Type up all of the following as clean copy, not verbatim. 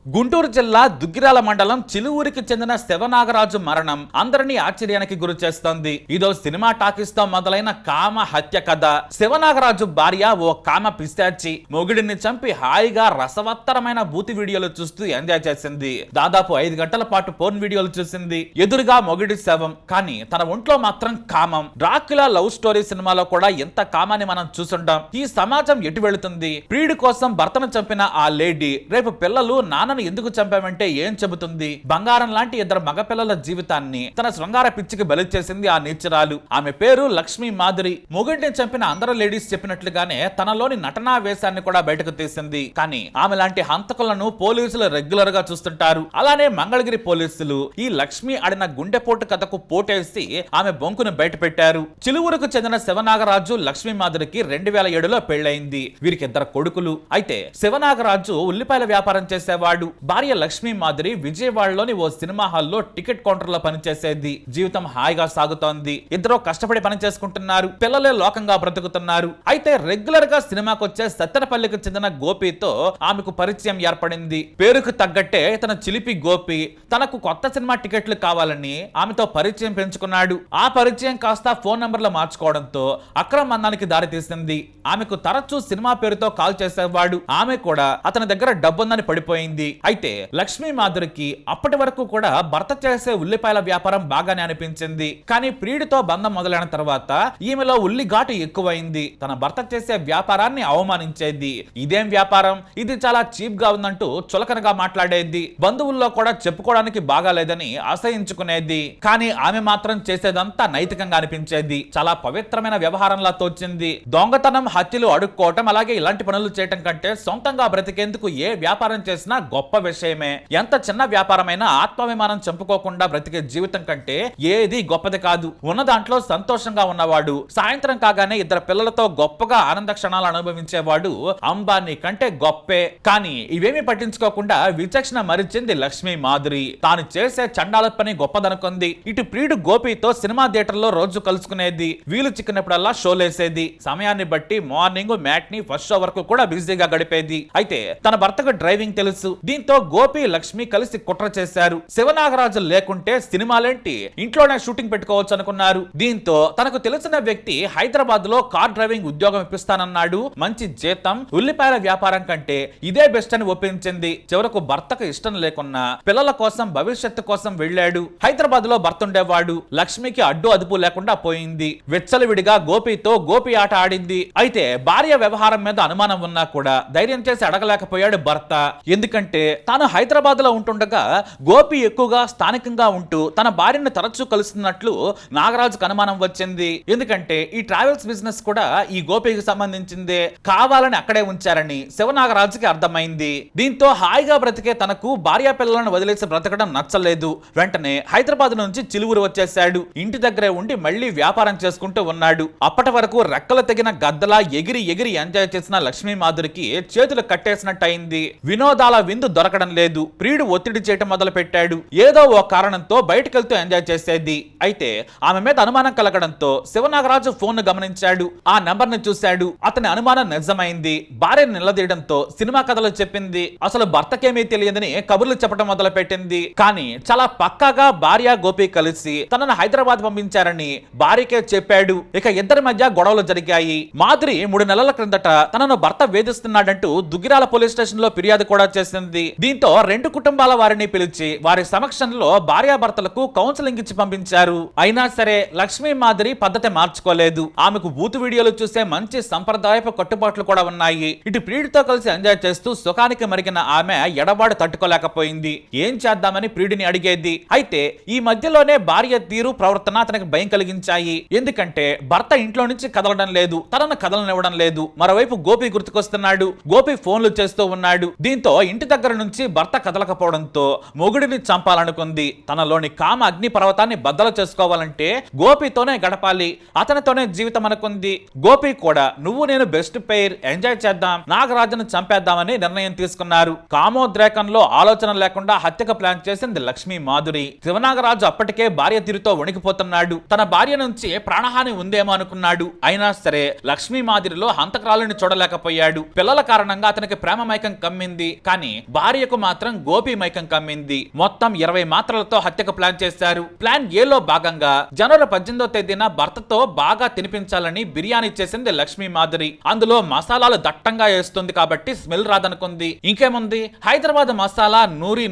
గుంటూరు జిల్లా దుగ్గిరాల మండలం చిలువురికి చెందిన శివనాగరాజు మరణం అందరినీ ఆశ్చర్యానికి గురి చేస్తోంది. ఇదో సినిమా టాకీస్ తో మొదలైన కామ హత్య కథ. శివనాగరాజు భార్య ఓ కామ పిశాచి మొగుడిని చంపి హాయిగా రసవత్తరమైన బూతి వీడియోలు చూస్తూ ఎంజాయ్ చేసింది. దాదాపు 5 గంటల పాటు పోర్న్ వీడియోలు చూసింది. ఎదురుగా మొగుడి శవం, కానీ తన ఒంట్లో మాత్రం కామం. డ్రాక్యులా లవ్ స్టోరీ సినిమాలో కూడా ఎంత కామాన్ని మనం చూసుంటాం. ఈ సమాజం ఎటు వెళుతుంది? ప్రియుడి కోసం భర్తను చంపిన ఆ లేడీ రేపు పిల్లలు నాన్నను ఎందుకు చంపామంటే ఏం చెబుతుంది? బంగారం లాంటి 2 మగపిల్లల జీవితాన్ని తన శృంగార పిచ్చికి బలి చేసింది ఆ నీచరాలు. ఆమె పేరు లక్ష్మీ మాధురి. మొగుడిని చంపిన అందరు లేడీస్ చెప్పినట్లుగానే తనలోని నటనా వేశాన్ని కూడా బయటకు తీసింది. కానీ ఆమె లాంటి హంతకులను పోలీసులు రెగ్యులర్ గా చూస్తుంటారు. అలానే మంగళగిరి పోలీసులు ఈ లక్ష్మి ఆడిన గుండెపోటు కథకు పోటేసి ఆమె బొంకును బయట పెట్టారు. చిలువురుకు చెందిన శివనాగరాజు లక్ష్మీ మాధురికి 2007లో పెళ్లైంది. వీరికి 2 కొడుకులు. అయితే శివనాగరాజు ఉల్లిపాయల వ్యాపారం చేసేవాడు. భార్య లక్ష్మీ మాధురి విజయవాడలోని ఓ సినిమా హాల్లో టికెట్ కౌంటర్ లో పనిచేసేది. జీవితం హాయిగా సాగుతోంది. ఇద్దరు కష్టపడి పని చేసుకుంటున్నారు. పిల్లలే లోకంగా బ్రతుకుతున్నారు. అయితే రెగ్యులర్ గా సినిమాకు వచ్చే సత్తెనపల్లికి చెందిన గోపితో ఆమెకు పరిచయం ఏర్పడింది. పేరుకు తగ్గట్టే తన చిలిపి గోపి తనకు కొత్త సినిమా టికెట్లు కావాలని ఆమెతో పరిచయం పెంచుకున్నాడు. ఆ పరిచయం కాస్త ఫోన్ నంబర్లు మార్చుకోవడంతో అక్రమ బంధానికి దారితీసింది. ఆమెకు తరచూ సినిమా పేరుతో కాల్ చేసేవాడు. ఆమె కూడా అతని దగ్గర డబ్బుందని పడిపోయింది. అయితే లక్ష్మీ మాధురికి అప్పటి వరకు కూడా భర్త చేసే ఉల్లిపాయల వ్యాపారం బాగానే అనిపించింది. కానీ ప్రియుడితో బంధం మొదలైన తర్వాత ఈమెలో ఉల్లిఘాటు ఎక్కువైంది. తన భర్త చేసే వ్యాపారాన్ని అవమానించేది. ఇదేం వ్యాపారం, ఇది చాలా చీప్ గా ఉందంటూ చులకనగా మాట్లాడేది. బంధువుల్లో కూడా చెప్పుకోవడానికి బాగాలేదని అసహించుకునేది. కానీ ఆమె మాత్రం చేసేదంతా నైతికంగా అనిపించేది. చాలా పవిత్రమైన వ్యవహారంలా తోచింది. దొంగతనం, హత్యలు, అడుక్కోవటం, అలాగే ఇలాంటి పనులు చేయటం కంటే సొంతంగా బ్రతికేందుకు ఏ వ్యాపారం చేసినా గొప్ప విషయమే. ఎంత చిన్న వ్యాపారమైనా ఆత్మాభిమానం చంపుకోకుండా బ్రతికే జీవితం కంటే ఏది గొప్పది కాదు. ఉన్న దాంట్లో సంతోషంగా ఉన్నవాడు సాయంత్రం కాగానే 2 పిల్లలతో గొప్పగా ఆనంద క్షణాలు అనుభవించేవాడు అంబానీ కంటే గొప్పే. కానీ ఇవేమీ పట్టించుకోకుండా విచక్షణ మరిచింది లక్ష్మీ మాధురి. తాను చేసే చండాల పని గొప్పదనుకుంది. ఇటు ప్రియుడు గోపితో సినిమా థియేటర్లో రోజు కలుసుకునేది. వీలు చిక్కినప్పుడల్లా షోలేసేది. సమయాన్ని బట్టి మార్నింగ్ మ్యాట్ని ఫస్ట్ షో వరకు కూడా బిజీగా గడిపేది. అయితే తన భర్తకు డ్రైవింగ్ తెలుసు. దీంతో గోపి, లక్ష్మి కలిసి కుట్ర చేశారు. శివనాగరాజు లేకుంటే సినిమాలేంటి, ఇంట్లోనే షూటింగ్ పెట్టుకోవచ్చు అనుకున్నారు. దీంతో తనకు తెలిసిన వ్యక్తి హైదరాబాద్ లో కార్ డ్రైవింగ్ ఉద్యోగం ఇప్పిస్తానన్నాడు. మంచి జీతం, ఉల్లిపాయల వ్యాపారం కంటే ఇదే బెస్ట్ అని ఒప్పించింది. చివరకు భర్తకు ఇష్టం లేకున్నా పిల్లల కోసం, భవిష్యత్తు కోసం వెళ్ళాడు. హైదరాబాద్ లో భర్త ఉండేవాడు. లక్ష్మికి అడ్డు అదుపు లేకుండా పోయింది. విచ్చలవిడిగా గోపితో గోపి ఆట ఆడింది. అయితే భార్య వ్యవహారం మీద అనుమానం ఉన్నా కూడా ధైర్యం చేసి అడగలేకపోయాడు భర్త. ఎందుకంటే తాను హైదరాబాద్ లో ఉంటుండగా గోపి ఎక్కువగా స్థానికంగా ఉంటూ తన భార్యను తరచూ కలుస్తున్నట్లు నాగరాజుకు అనుమానం వచ్చింది. ఎందుకంటే ఈ ట్రావెల్స్ బిజినెస్ కూడా ఈ గోపికి సంబంధించిందే. కావాలని అక్కడే ఉంచారని శివనాగరాజుకి అర్థమైంది. దీంతో హాయిగా బ్రతికే తనకు భార్య పిల్లలను వదిలేసి బ్రతకడం నచ్చలేదు. వెంటనే హైదరాబాద్ నుంచి చిలువురు వచ్చేశాడు. ఇంటి దగ్గరే ఉండి మళ్లీ వ్యాపారం చేసుకుంటూ ఉన్నాడు. అప్పటి వరకు రెక్కలు తెగిన గద్దలా ఎగిరి ఎగిరి ఎంజాయ్ చేసిన లక్ష్మీ మాధురికి చేతులు కట్టేసినట్టు అయింది. వినోదాల విందు దొరకడం లేదు. ప్రియుడు ఒత్తిడి చేయటం మొదలు పెట్టాడు. ఏదో ఓ కారణంతో బయటకెళ్తూ ఎంజాయ్ చేసేది. అయితే ఆమె మీద అనుమానం కలగడంతో శివనాగరాజు ఫోన్ ను గమనించాడు. ఆ నంబర్ ను చూశాడు. అతని అనుమానం నిజమైంది. భార్యను నిలదీయడంతో సినిమా కథలు చెప్పింది. అసలు భర్తకేమీ తెలియదని కబుర్లు చెప్పడం మొదలు పెట్టింది. కానీ చాలా పక్కాగా భార్య, గోపి కలిసి తనను హైదరాబాద్ పంపించారని భార్యకే చెప్పాడు. ఇక ఇద్దరి మధ్య గొడవలు జరిగాయి. మాధురి 3 నెలల క్రిందట తనను భర్త వేధిస్తున్నాడంటూ దుగ్గిరాల పోలీస్ స్టేషన్ లో ఫిర్యాదు కూడా చేసింది. దీంతో 2 కుటుంబాల వారిని పిలిచి వారి సమక్షంలో భార్యాభర్తలకు కౌన్సిలింగ్ ఇచ్చి పంపించారు. అయినా సరే లక్ష్మీ మాధురి పద్ధతి మార్చుకోలేదు. ఆమెకు బూతు వీడియోలు చూసే మంచి సంప్రదాయపు కట్టుబాట్లు కూడా ఉన్నాయి. ఇటు ప్రియుడితో కలిసి ఎంజాయ్ చేస్తూ సుఖానికి మరిగిన ఆమె ఎడబాటు తట్టుకోలేకపోయింది. ఏం చేద్దామని ప్రియుడిని అడిగేది. అయితే ఈ మధ్యలోనే భార్య తీరు, ప్రవర్తన అతనికి భయం కలిగించాయి. ఎందుకంటే భర్త ఇంట్లో నుంచి కదలడం లేదు, తనను కదలనివ్వడం లేదు. మరోవైపు గోపి గుర్తుకొస్తున్నాడు. గోపి ఫోన్లు చేస్తూ ఉన్నాడు. దీంతో ఇంటి దగ్గర నుంచి భర్త కదలకపోవడంతో మొగుడిని చంపాలనుకుంది. తనలోని కామ అగ్ని పర్వతాన్ని బద్దలు చేసుకోవాలంటే గోపితోనే గడపాలి, అతనితోనే జీవితం అనుకుంది. గోపి కూడా నువ్వు నేను బెస్ట్ పెయిర్, ఎంజాయ్ చేద్దాం, నాగరాజును చంపేద్దామని నిర్ణయం తీసుకున్నారు. కామోద్రేకంలో ఆలోచన లేకుండా హత్యకు ప్లాన్ చేసింది లక్ష్మీ మాధురి. శివనాగరాజు అప్పటికే భార్య తీరుతో వణికిపోతున్నాడు. తన భార్య నుంచి ప్రాణహాని ఉందేమో అనుకున్నాడు. అయినా సరే లక్ష్మీ మాధురిలో హంతకురాలను చూడలేకపోయాడు. పిల్లల కారణంగా అతనికి ప్రేమ మైకం కమ్మింది. కానీ భార్యకు మాత్రం గోపి మైకం కమ్మింది. మొత్తం 20 మాత్రలతో హత్యకు ప్లాన్ చేశారు. ప్లాన్ ఏలో భాగంగా జనవరి 18వ తేదీన భర్తతో బాగా తినిపించాలని బిర్యానీ చేసింది లక్ష్మీ మాధురి. అందులో మసాలాలు దట్టంగా వేస్తుంది కాబట్టి స్మెల్ రాదనుకుంది. ఇంకేముంది, హైదరాబాద్ మసాలా నూరి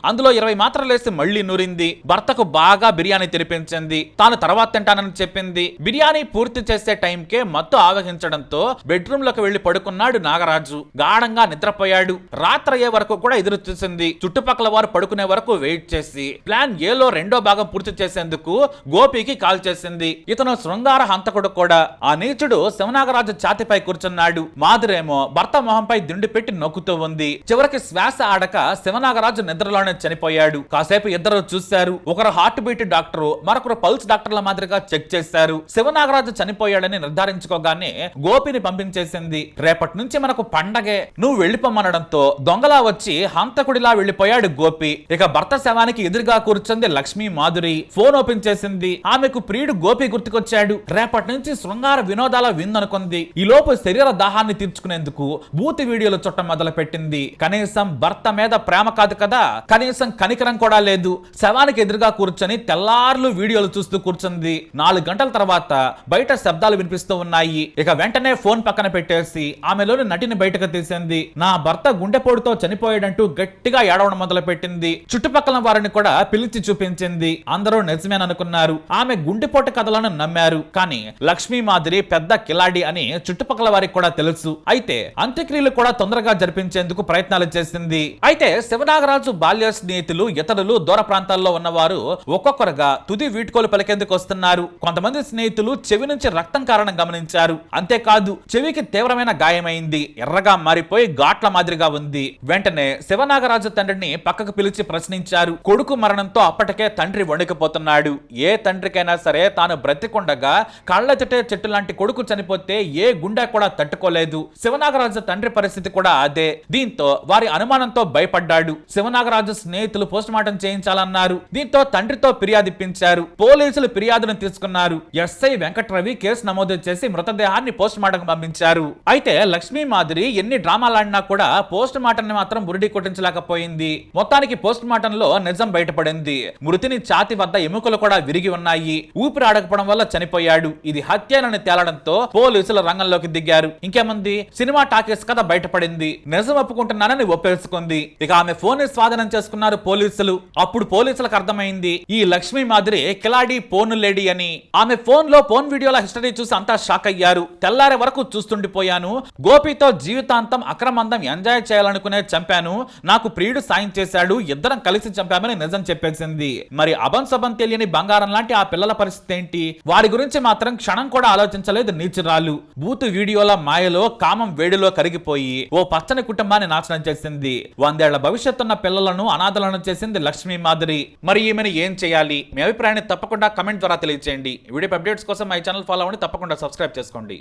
అందులో 20 మాత్రలు వేసి మళ్లీ నూరింది. భర్తకు బాగా బిర్యానీ తినిపించింది. తాను తర్వాత తింటానని చెప్పింది. బిర్యానీ పూర్తి చేసే టైంకే మత్తు ఆవహించడంతో బెడ్రూమ్ లోకి వెళ్లి పడుకున్నాడు నాగరాజు. గాఢంగా నిద్రపోయాడు. రాత్రయ్యే వరకు కూడా ఎదురు చూసింది. చుట్టుపక్కల వారు పడుకునే వరకు వెయిట్ చేసి ప్లాన్ ఏలో రెండో భాగం పూర్తి చేసేందుకు గోపికి కాల్ చేసింది. ఇతను శృంగార హంతకుడు కూడా. ఆ నీచుడు శివనాగరాజు ఛాతిపై కూర్చున్నాడు. మాధురేమో భర్త మొహంపై దిండు పెట్టి నొక్కుతూ ఉంది. చివరికి శ్వాస ఆడక శివనాగరాజు నిద్రలోనే చనిపోయాడు. కాసేపు ఇద్దరు చూశారు. ఒకరు హార్ట్ బీట్ డాక్టరు, మరొకరు పల్స్ డాక్టర్ల మాదిరిగా చెక్ చేశారు. శివనాగరాజు చనిపోయాడని నిర్ధారించుకోగానే గోపిని పంపించేసింది. రేపటి నుంచి మనకు పండగే, నువ్వు వెళ్లిపోమనడంతో దొంగలా వచ్చి హంతకుడిలా వెళ్లిపోయాడు గోపి. ఇక భర్త శవానికి ఎదురుగా కూర్చుంది లక్ష్మీ మాధురి. ఫోన్ ఓపెన్ చేసింది. ఆమెకు ప్రియుడు గోపి గుర్తుకొచ్చాడు. రేపటి నుంచి శృంగార వినోదాల విందనుకుంది. ఈ లోపు శరీర దాహాన్ని తీర్చుకునేందుకు బూతి వీడియోలు చుట్టం మొదలు పెట్టింది. కనీసం భర్త మీద ప్రేమ కాదు కదా, కనీసం కనికరం కూడా లేదు. శవానికి ఎదురుగా కూర్చొని తెల్లార్లు వీడియోలు చూస్తూ కూర్చుంది. 4 గంటల తర్వాత బయట శబ్దాలు వినిపిస్తూ ఉన్నాయి. ఇక వెంటనే ఫోన్ పక్కన పెట్టేసి ఆమెలోని నటిని బయటకు తీసింది. నా భర్త గుండెపోటుతో చనిపోయాడంటూ గట్టిగా ఏడవడం మొదలు పెట్టింది. చుట్టుపక్కల వారిని కూడా పిలిచి చూపించింది. అందరూ నిజమేననుకున్నారు. ఆమె గుండెపోటు కథలను నమ్మారు. కానీ లక్ష్మీ మాధురి పెద్ద కిలాడి అని చుట్టుపక్కల వారికి కూడా తెలుసు. అయితే అంత్యక్రియలు కూడా తొందరగా జరిపించేందుకు ప్రయత్నాలు చేసింది. అయితే శివనాగరాజు బాల్య స్నేహితులు, ఇతరులు, దూర ప్రాంతాల్లో ఉన్నవారు ఒక్కొక్కరుగా తుది వీడ్కోలు పలికేందుకు వస్తున్నారు. కొంతమంది స్నేహితులు చెవి నుంచి రక్తం కారణం గమనించారు. అంతేకాదు చెవికి తీవ్రమైన గాయమైంది. ఎర్రగా మారిపోయి ఘాట్ల మాదిరిగా ఉంది. వెంటనే శివనాగరాజు తండ్రిని పక్కకు పిలిచి ప్రశ్నించారు. కొడుకు మరణంతో అప్పటికే తండ్రి వణికిపోతున్నాడు. ఏ తండ్రికైనా సరే తాను బ్రతికుండగా కళ్ళెత్తిటే చెట్టు లాంటి కొడుకు చనిపోతే ఏ గుండె కూడా తట్టుకోలేదు. శివనాగరాజు తండ్రి పరిస్థితి కూడా అదే. దీంతో వారి అనుమానంతో భయపడ్డాడు. శివనాగరాజు స్నేహితులు పోస్ట్ మార్టం చేయించాలన్నారు. దీంతో తండ్రితో ఫిర్యాదు ఇప్పించారు. పోలీసులు ఫిర్యాదును తీసుకున్నారు. ఎస్ఐ వెంకట్రవి కేసు నమోదు చేసి మృతదేహాన్ని పోస్ట్ మార్టం పంపించారు. అయితే లక్ష్మీ మాధురి ఎన్ని డ్రామాలాడినా కూడా పోస్ట్ మార్టం ని మాత్రం బురిడి కొట్టించలేకపోయింది. మొత్తానికి పోస్ట్ మార్టం లో నిజం బయటపడింది. మృతిని ఛాతి వద్ద ఎముకలు కూడా విరిగి ఉన్నాయి. ఊపిరి ఆడకపోవడం వల్ల చనిపోయాడు. ఇది హత్యనని తేలడంతో పోలీసులు రంగంలోకి దిగారు. ఇంకేముంది, సినిమా టాకీస్ కథ బయటపడింది. నిజం ఒప్పుకుంటున్నానని ఒప్పేసుకుంది. ఇక ఆమె ఫోన్ ని స్వాధీనం చేసుకున్నారు పోలీసులు. అప్పుడు పోలీసులకు అర్థమైంది ఈ లక్ష్మీ మాధురి కిలాడి పోను లేడీ అని. ఆమె ఫోన్ లో ఫోన్ వీడియోల హిస్టరీ చూసి అంతా షాక్ అయ్యారు. తెల్లారే వరకు చూస్తుండిపోయాను. గోపితో జీవితాంతం అక్రమందం ఎంజాయ్ చేయాలనుకునే చంపాను. నాకు ప్రియుడు సాయం చేశాడు. ఇద్దరం కలిసి చంపామని నిజం చెప్పేసింది. మరి అభంశభం తెలియని బంగారం లాంటి ఆ పిల్లల పరిస్థితి ఏంటి? వారి గురించి మాత్రం క్షణం కూడా ఆలోచించలేదు నీచురాలు. బూతు వీడియోల మాయలో కామం వేడిలో కరిగిపోయి ఓ పచ్చని కుటుంబాన్ని నాశనం చేసింది. 100 ఏళ్ల భవిష్యత్తున్న పిల్లలను అనాథలను చేసింది లక్ష్మీ మాధురి. మరి ఈమెను ఏం చేయాలి? మీ అభిప్రాయాన్ని తప్పకుండా కమెంట్ ద్వారా తెలియజేయండి. వీడియో అప్డేట్స్ కోసం మై ఛానల్ ఫాలో అవ్వండి. తప్పకుండా సబ్స్క్రైబ్ చేసుకోండి.